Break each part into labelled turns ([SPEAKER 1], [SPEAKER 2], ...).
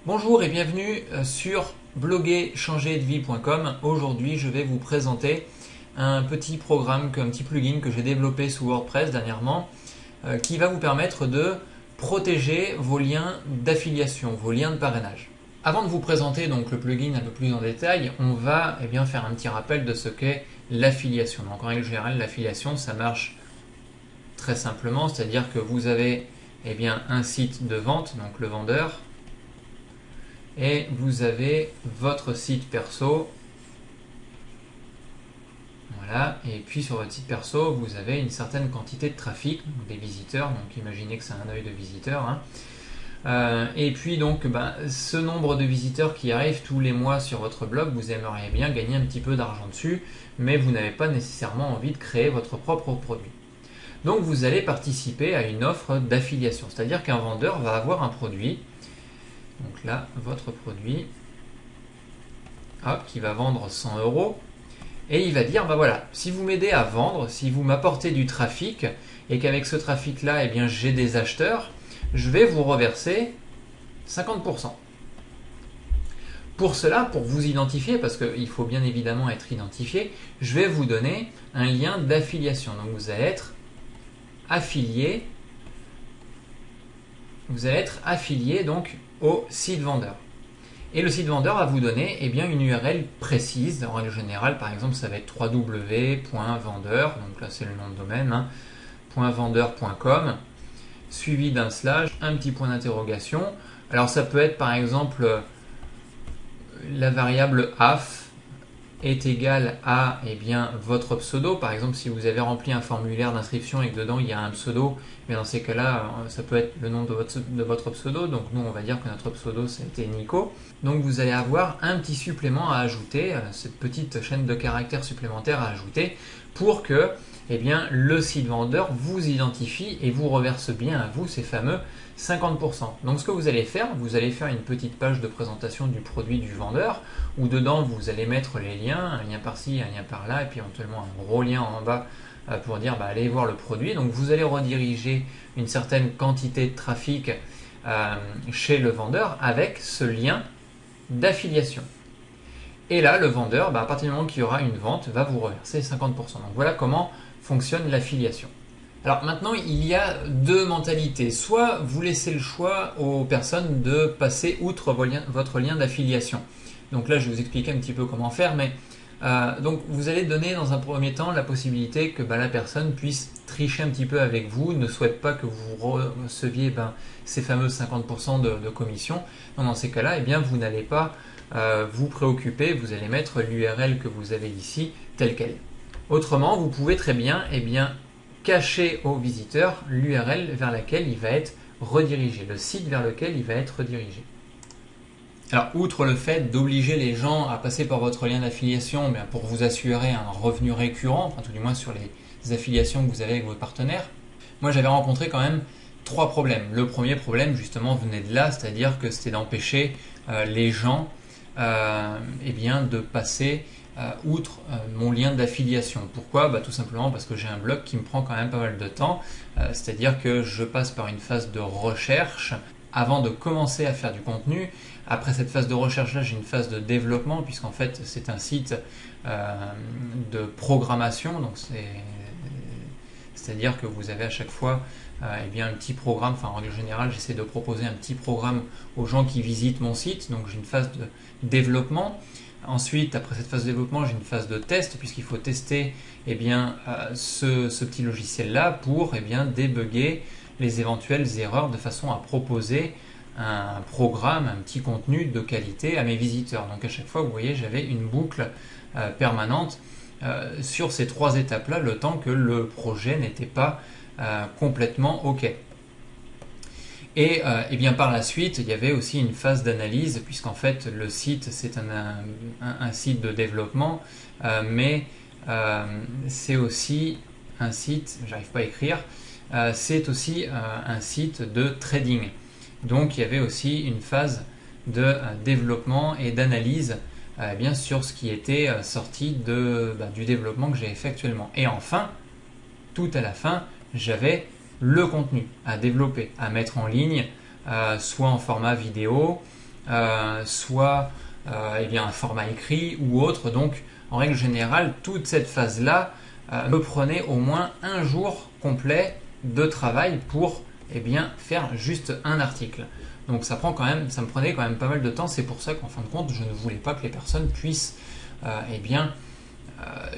[SPEAKER 1] Bonjour et bienvenue sur bloguer-changer-de-vie.com. Aujourd'hui, je vais vous présenter un petit programme, un petit plugin que j'ai développé sous WordPress dernièrement qui va vous permettre de protéger vos liens d'affiliation, vos liens de parrainage. Avant de vous présenter donc le plugin un peu plus en détail, on va faire un petit rappel de ce qu'est l'affiliation. Donc en règle générale, l'affiliation, ça marche très simplement, c'est-à-dire que vous avez un site de vente, donc le vendeur, et vous avez votre site perso. Voilà, et puis sur votre site perso, vous avez une certaine quantité de trafic, donc des visiteurs, donc imaginez que c'est un œil de visiteurs. Et puis donc ce nombre de visiteurs qui arrivent tous les mois sur votre blog, vous aimeriez bien gagner un petit peu d'argent dessus, mais vous n'avez pas nécessairement envie de créer votre propre produit. Donc vous allez participer à une offre d'affiliation, c'est-à-dire qu'un vendeur va avoir un produit. Donc là, votre produit, qui va vendre 100 €, et il va dire, voilà, si vous m'aidez à vendre, si vous m'apportez du trafic, et qu'avec ce trafic-là, j'ai des acheteurs, je vais vous reverser 50%. Pour cela, pour vous identifier, parce qu'il faut bien évidemment être identifié, je vais vous donner un lien d'affiliation. Donc vous allez être affilié, donc au site vendeur. Et le site vendeur va vous donner une URL précise. En règle générale, par exemple, ça va être www.vendeur, donc là c'est le nom de domaine, .vendeur.com, suivi d'un slash, un petit point d'interrogation. Alors ça peut être par exemple la variable AF est égale à votre pseudo. Par exemple, si vous avez rempli un formulaire d'inscription et que dedans il y a un pseudo, mais dans ces cas-là, ça peut être le nom de votre pseudo. Donc nous, on va dire que notre pseudo, c'était Nico. Donc vous allez avoir un petit supplément à ajouter, cette petite chaîne de caractères supplémentaires à ajouter pour que le site vendeur vous identifie et vous reverse bien à vous ces fameux 50%. Donc ce que vous allez faire une petite page de présentation du produit du vendeur où dedans vous allez mettre les liens, un lien par-ci, un lien par-là et puis éventuellement un gros lien en bas pour dire allez voir le produit. Donc vous allez rediriger une certaine quantité de trafic chez le vendeur avec ce lien d'affiliation. Et là, le vendeur, à partir du moment qu'il y aura une vente, va vous reverser 50%. Donc voilà comment fonctionne l'affiliation. Alors maintenant, il y a deux mentalités. Soit vous laissez le choix aux personnes de passer outre votre lien d'affiliation. Donc là, je vais vous expliquer un petit peu comment faire, mais donc vous allez donner dans un premier temps la possibilité que la personne puisse tricher un petit peu avec vous, ne souhaite pas que vous receviez ces fameux 50% de commission. Donc dans ces cas-là, vous n'allez pas vous préoccuper, vous allez mettre l'URL que vous avez ici telle qu'elle. Autrement, vous pouvez très bien cacher au visiteur l'URL vers laquelle il va être redirigé, le site vers lequel il va être redirigé. Alors, outre le fait d'obliger les gens à passer par votre lien d'affiliation pour vous assurer un revenu récurrent, enfin tout du moins sur les affiliations que vous avez avec vos partenaires, moi j'avais rencontré quand même 3 problèmes. Le premier problème justement venait de là, c'est-à-dire que c'était d'empêcher les gens de passer outre mon lien d'affiliation. Pourquoi ? Tout simplement parce que j'ai un blog qui me prend quand même pas mal de temps, c'est-à-dire que je passe par une phase de recherche avant de commencer à faire du contenu. Après cette phase de recherche là, j'ai une phase de développement puisqu'en fait c'est un site de programmation, donc c'est-à-dire que vous avez à chaque fois un petit programme, en règle générale j'essaie de proposer un petit programme aux gens qui visitent mon site, donc j'ai une phase de développement. Ensuite, après cette phase de développement, j'ai une phase de test puisqu'il faut tester ce petit logiciel-là pour débugger les éventuelles erreurs de façon à proposer un programme, un petit contenu de qualité à mes visiteurs. Donc à chaque fois, vous voyez, j'avais une boucle permanente sur ces 3 étapes-là, le temps que le projet n'était pas complètement OK. Et par la suite, il y avait aussi une phase d'analyse, puisqu'en fait le site c'est un site de développement, mais c'est aussi un site, j'arrive pas à écrire, c'est aussi un site de trading. Donc il y avait aussi une phase de développement et d'analyse sur ce qui était sorti du développement que j'ai fait actuellement. Et enfin, tout à la fin, j'avais le contenu à développer, à mettre en ligne, soit en format vidéo, soit eh bien, un format écrit ou autre. Donc en règle générale, toute cette phase-là me prenait au moins un jour complet de travail pour eh bien, faire juste un article. Donc ça me prenait quand même pas mal de temps. C'est pour ça qu'en fin de compte, je ne voulais pas que les personnes puissent eh bien,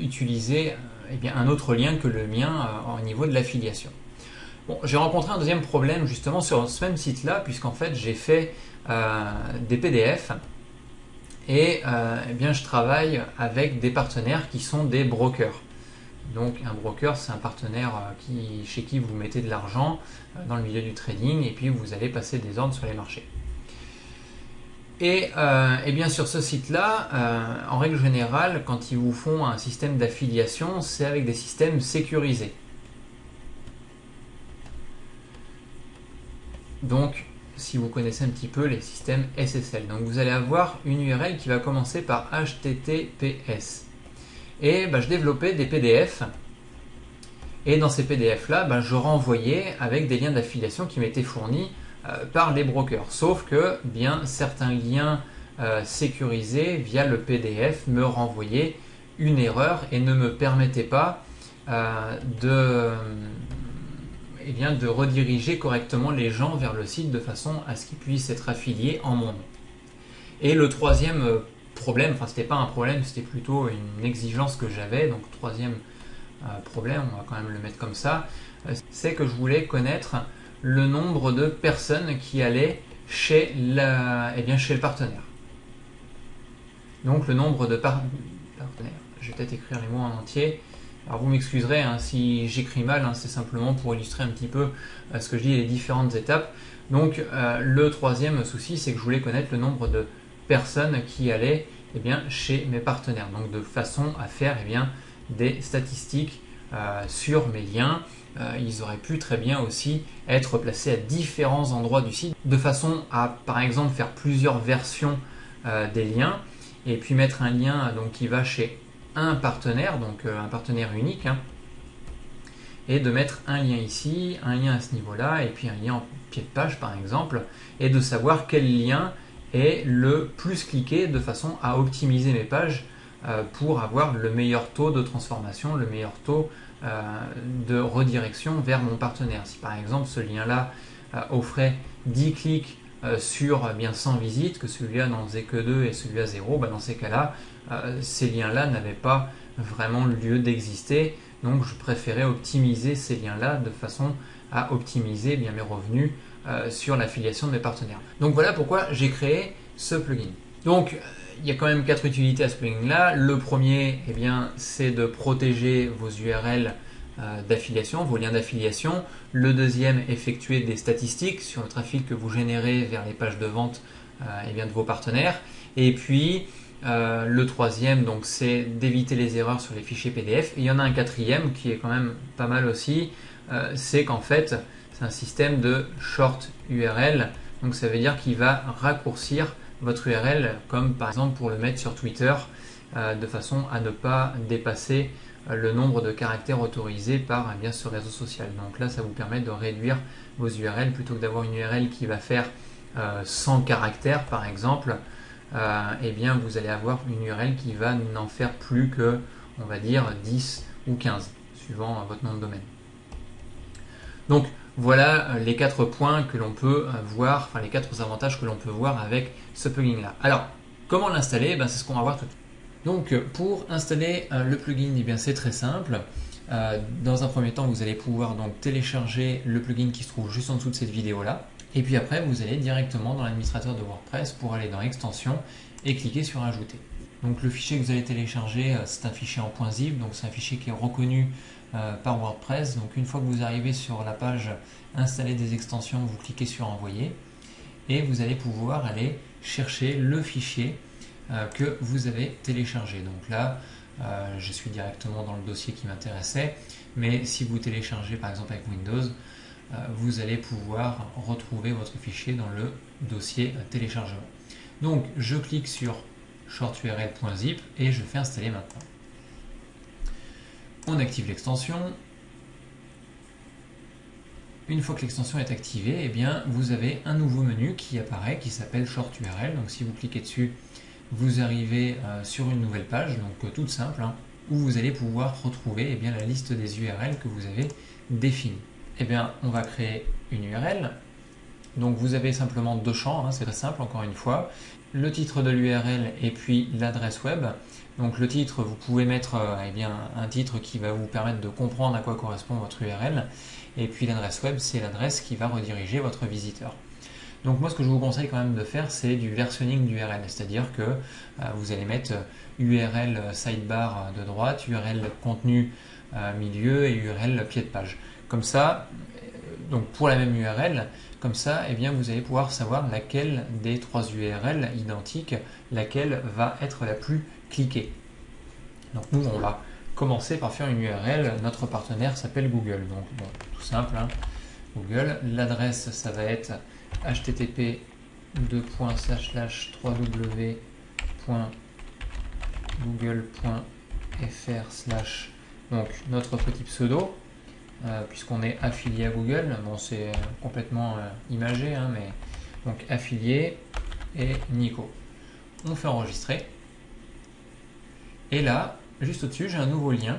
[SPEAKER 1] utiliser eh bien, un autre lien que le mien au niveau de l'affiliation. Bon, j'ai rencontré un deuxième problème justement sur ce même site-là, puisqu'en fait j'ai fait des PDF et eh bien, je travaille avec des partenaires qui sont des brokers. Donc un broker, c'est un partenaire chez qui vous mettez de l'argent dans le milieu du trading et puis vous allez passer des ordres sur les marchés. Et bien sur ce site-là, en règle générale, quand ils vous font un système d'affiliation, c'est avec des systèmes sécurisés. Donc, si vous connaissez un petit peu les systèmes SSL. Donc vous allez avoir une URL qui va commencer par HTTPS. Et je développais des PDF. Et dans ces PDF là, je renvoyais avec des liens d'affiliation qui m'étaient fournis par les brokers. Sauf que bien certains liens sécurisés via le PDF me renvoyaient une erreur et ne me permettaient pas de rediriger correctement les gens vers le site de façon à ce qu'ils puissent être affiliés en mon nom. Et le troisième problème, enfin c'était pas un problème, c'était plutôt une exigence que j'avais, donc troisième problème, on va quand même le mettre comme ça, c'est que je voulais connaître le nombre de personnes qui allaient chez le partenaire. Donc le nombre de partenaires. Je vais peut-être écrire les mots en entier. Alors vous m'excuserez si j'écris mal, c'est simplement pour illustrer un petit peu ce que je dis et les différentes étapes. Donc le troisième souci, c'est que je voulais connaître le nombre de personnes qui allaient chez mes partenaires. Donc de façon à faire des statistiques sur mes liens. Ils auraient pu très bien aussi être placés à différents endroits du site, de façon à par exemple faire plusieurs versions des liens, et puis mettre un lien qui va chez un partenaire, donc un partenaire unique, et de mettre un lien ici, un lien à ce niveau-là, et puis un lien en pied de page par exemple, et de savoir quel lien est le plus cliqué de façon à optimiser mes pages pour avoir le meilleur taux de transformation, le meilleur taux de redirection vers mon partenaire. Si par exemple ce lien-là offrait 10 clics sur 100 visites, que celui-là n'en faisait que 2 et celui-là 0, dans ces cas-là, ces liens-là n'avaient pas vraiment lieu d'exister. Donc je préférais optimiser ces liens-là de façon à optimiser mes revenus sur l'affiliation de mes partenaires. Donc voilà pourquoi j'ai créé ce plugin. Donc il y a quand même 4 utilités à ce plugin-là. Le premier, c'est de protéger vos URL d'affiliation, vos liens d'affiliation. Le deuxième, effectuer des statistiques sur le trafic que vous générez vers les pages de vente de vos partenaires. Et puis le troisième, c'est d'éviter les erreurs sur les fichiers PDF. Et il y en a un quatrième qui est quand même pas mal aussi, c'est qu'en fait c'est un système de short URL. Donc ça veut dire qu'il va raccourcir votre URL, comme par exemple pour le mettre sur Twitter, de façon à ne pas dépasser le nombre de caractères autorisés par ce réseau social. Donc là, ça vous permet de réduire vos URL plutôt que d'avoir une URL qui va faire 100 caractères par exemple. Vous allez avoir une URL qui va n'en faire plus que, on va dire, 10 ou 15, suivant votre nom de domaine. Donc voilà les 4 points que l'on peut voir, les 4 avantages que l'on peut voir avec ce plugin là. Alors, comment l'installer? C'est ce qu'on va voir tout de suite. Donc pour installer le plugin, c'est très simple. Dans un premier temps, vous allez pouvoir donc télécharger le plugin qui se trouve juste en dessous de cette vidéo là. Et puis après, vous allez directement dans l'administrateur de WordPress pour aller dans Extensions et cliquer sur Ajouter. Donc le fichier que vous allez télécharger, c'est un fichier en .zip, donc c'est un fichier qui est reconnu par WordPress. Donc une fois que vous arrivez sur la page Installer des extensions, vous cliquez sur Envoyer et vous allez pouvoir aller chercher le fichier que vous avez téléchargé. Donc là, je suis directement dans le dossier qui m'intéressait, mais si vous téléchargez par exemple avec Windows, vous allez pouvoir retrouver votre fichier dans le dossier téléchargement. Donc je clique sur shorturl.zip et je fais installer maintenant. On active l'extension. Une fois que l'extension est activée, eh bien, vous avez un nouveau menu qui apparaît qui s'appelle Short URL. Donc si vous cliquez dessus, vous arrivez sur une nouvelle page, donc toute simple, hein, où vous allez pouvoir retrouver eh bien, la liste des URL que vous avez définies. Eh bien, on va créer une URL. Donc vous avez simplement deux champs, hein, c'est très simple encore une fois. Le titre de l'URL et puis l'adresse web. Donc le titre, vous pouvez mettre eh bien, un titre qui va vous permettre de comprendre à quoi correspond votre URL. Et puis l'adresse web, c'est l'adresse qui va rediriger votre visiteur. Donc moi ce que je vous conseille quand même de faire, c'est du versionning d'URL, c'est-à-dire que vous allez mettre URL sidebar de droite, URL contenu milieu et URL pied de page. Comme ça, donc pour la même URL, comme ça, eh bien, vous allez pouvoir savoir laquelle des trois URL identiques, laquelle va être la plus cliquée. Donc nous, on va commencer par faire une URL. Notre partenaire s'appelle Google. Donc bon, tout simple, hein, Google. L'adresse, ça va être http://www.google.fr/ donc notre petit pseudo. Puisqu'on est affilié à Google, bon c'est complètement imagé, hein, mais donc affilié et Nico. On fait enregistrer. Et là, juste au-dessus, j'ai un nouveau lien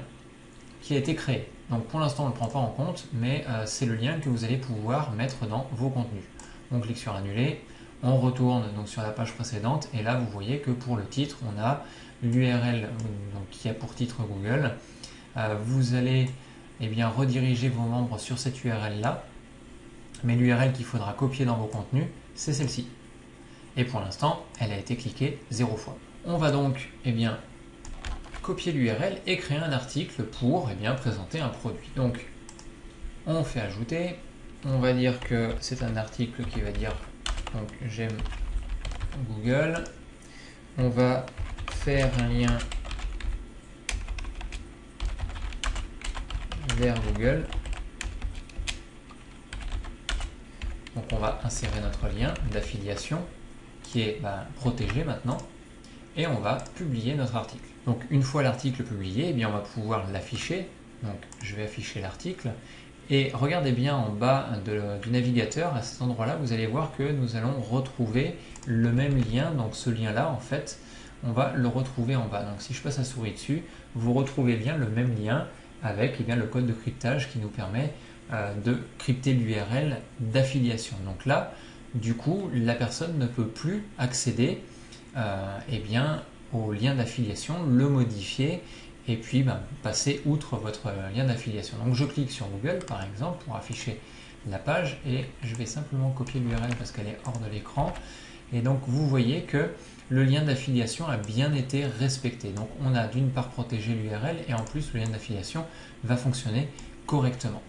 [SPEAKER 1] qui a été créé. Donc pour l'instant, on ne le prend pas en compte, mais c'est le lien que vous allez pouvoir mettre dans vos contenus. On clique sur annuler, on retourne donc sur la page précédente, et là vous voyez que pour le titre, on a l'URL qui a pour titre Google. Vous allez eh bien, rediriger vos membres sur cette URL là, mais l'URL qu'il faudra copier dans vos contenus, c'est celle-ci. Et pour l'instant, elle a été cliquée 0 fois. On va donc eh bien, copier l'URL et créer un article pour eh bien, présenter un produit. Donc, on fait ajouter, on va dire que c'est un article qui va dire donc j'aime Google, on va faire un lien vers Google. Donc on va insérer notre lien d'affiliation qui est protégé maintenant et on va publier notre article. Donc une fois l'article publié, eh bien, on va pouvoir l'afficher. Donc je vais afficher l'article et regardez bien en bas du navigateur, à cet endroit là, vous allez voir que nous allons retrouver le même lien. Donc ce lien là en fait, on va le retrouver en bas. Donc si je passe la souris dessus, vous retrouvez bien le même lien avec eh bien, le code de cryptage qui nous permet de crypter l'URL d'affiliation. Donc là, du coup, la personne ne peut plus accéder eh bien, au lien d'affiliation, le modifier et puis passer outre votre lien d'affiliation. Donc je clique sur Google par exemple pour afficher la page et je vais simplement copier l'URL parce qu'elle est hors de l'écran. Et donc vous voyez que le lien d'affiliation a bien été respecté. Donc on a d'une part protégé l'URL et en plus le lien d'affiliation va fonctionner correctement.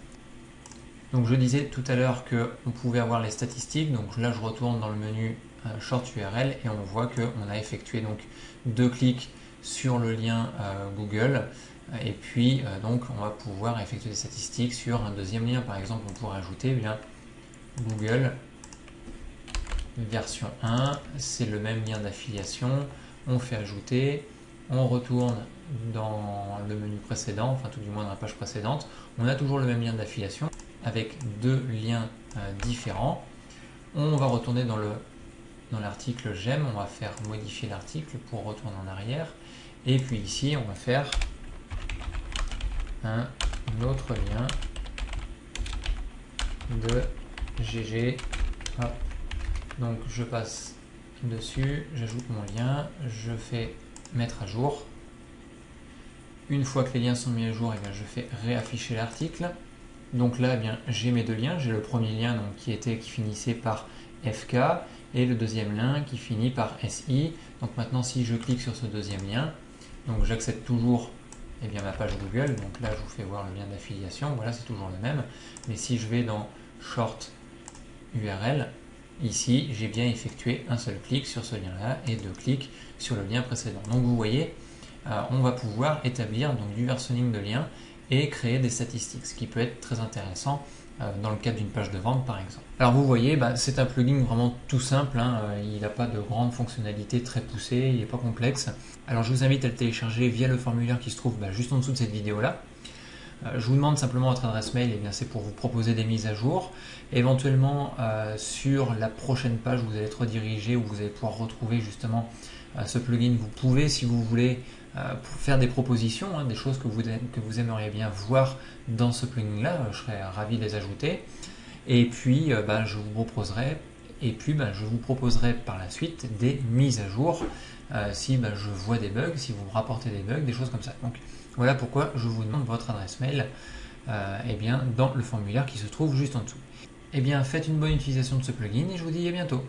[SPEAKER 1] Donc je disais tout à l'heure qu'on pouvait avoir les statistiques. Donc là je retourne dans le menu Short URL et on voit qu'on a effectué donc 2 clics sur le lien Google. Et puis donc on va pouvoir effectuer des statistiques sur un deuxième lien. Par exemple on pourrait ajouter bien Google version 1, c'est le même lien d'affiliation, on fait ajouter, on retourne dans le menu précédent, enfin tout du moins dans la page précédente, on a toujours le même lien d'affiliation avec 2 liens différents. On va retourner dans l'article j'aime, on va faire modifier l'article pour retourner en arrière, et puis ici on va faire un autre lien de GG. Hop. Donc je passe dessus, j'ajoute mon lien, je fais mettre à jour. Une fois que les liens sont mis à jour, eh bien, je fais réafficher l'article. Donc là, eh bien, j'ai mes 2 liens. J'ai le premier lien donc, qui finissait par FK et le deuxième lien qui finit par SI. Donc maintenant, si je clique sur ce deuxième lien, donc j'accède toujours eh bien, ma page Google. Donc là, je vous fais voir le lien d'affiliation. Voilà, c'est toujours le même. Mais si je vais dans Short URL, ici, j'ai bien effectué un seul clic sur ce lien-là et 2 clics sur le lien précédent. Donc vous voyez, on va pouvoir établir donc, du versionning de liens et créer des statistiques, ce qui peut être très intéressant dans le cadre d'une page de vente par exemple. Alors vous voyez, c'est un plugin vraiment tout simple, hein, il n'a pas de grandes fonctionnalités très poussées, il n'est pas complexe. Alors je vous invite à le télécharger via le formulaire qui se trouve juste en dessous de cette vidéo-là. Je vous demande simplement votre adresse mail, et bien c'est pour vous proposer des mises à jour. Éventuellement, sur la prochaine page, vous allez être redirigé où vous allez pouvoir retrouver justement ce plugin. Vous pouvez, si vous voulez, faire des propositions, des choses que vous aimeriez bien voir dans ce plugin-là. Je serais ravi de les ajouter. Et puis, je vous proposerai par la suite des mises à jour si je vois des bugs, si vous me rapportez des bugs, des choses comme ça. Donc voilà pourquoi je vous demande votre adresse mail dans le formulaire qui se trouve juste en dessous. Faites une bonne utilisation de ce plugin et je vous dis à bientôt.